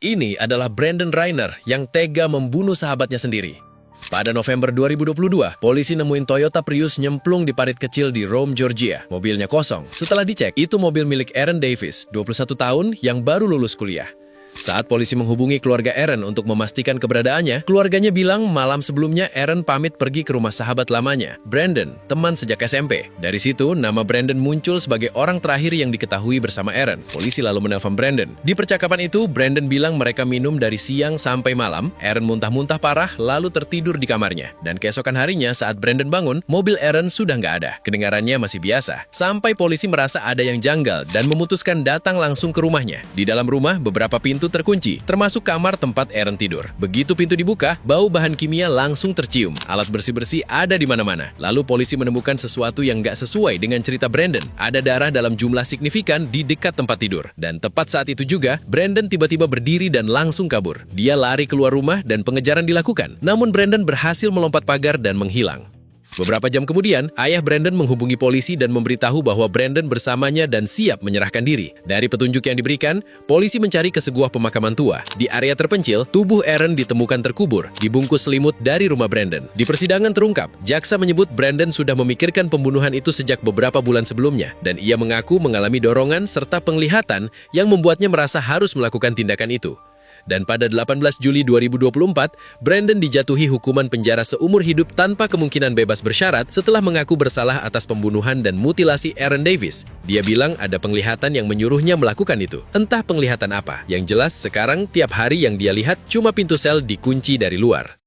Ini adalah Brandon Rainer yang tega membunuh sahabatnya sendiri. Pada November 2022, polisi nemuin Toyota Prius nyemplung di parit kecil di Rome, Georgia. Mobilnya kosong. Setelah dicek, itu mobil milik Aaron Davis, 21 tahun, yang baru lulus kuliah. Saat polisi menghubungi keluarga Aaron untuk memastikan keberadaannya, keluarganya bilang malam sebelumnya Aaron pamit pergi ke rumah sahabat lamanya, Brandon, teman sejak SMP. Dari situ, nama Brandon muncul sebagai orang terakhir yang diketahui bersama Aaron. Polisi lalu menelpon Brandon. Di percakapan itu, Brandon bilang mereka minum dari siang sampai malam, Aaron muntah-muntah parah lalu tertidur di kamarnya. Dan keesokan harinya saat Brandon bangun, mobil Aaron sudah nggak ada. Kedengarannya masih biasa. Sampai polisi merasa ada yang janggal dan memutuskan datang langsung ke rumahnya. Di dalam rumah, beberapa pintu terkunci, termasuk kamar tempat Aaron tidur. Begitu pintu dibuka, bau bahan kimia langsung tercium. Alat bersih-bersih ada di mana-mana. Lalu polisi menemukan sesuatu yang nggak sesuai dengan cerita Brandon. Ada darah dalam jumlah signifikan di dekat tempat tidur. Dan tepat saat itu juga, Brandon tiba-tiba berdiri dan langsung kabur. Dia lari keluar rumah dan pengejaran dilakukan. Namun Brandon berhasil melompat pagar dan menghilang. Beberapa jam kemudian, ayah Brandon menghubungi polisi dan memberitahu bahwa Brandon bersamanya dan siap menyerahkan diri. Dari petunjuk yang diberikan, polisi mencari ke sebuah pemakaman tua. Di area terpencil, tubuh Aaron ditemukan terkubur, dibungkus selimut dari rumah Brandon. Di persidangan terungkap, jaksa menyebut Brandon sudah memikirkan pembunuhan itu sejak beberapa bulan sebelumnya, dan ia mengaku mengalami dorongan serta penglihatan yang membuatnya merasa harus melakukan tindakan itu. Dan pada 18 Juli 2024, Brandon dijatuhi hukuman penjara seumur hidup tanpa kemungkinan bebas bersyarat setelah mengaku bersalah atas pembunuhan dan mutilasi Aaron Davis. Dia bilang ada penglihatan yang menyuruhnya melakukan itu. Entah penglihatan apa. Yang jelas sekarang tiap hari yang dia lihat cuma pintu sel dikunci dari luar.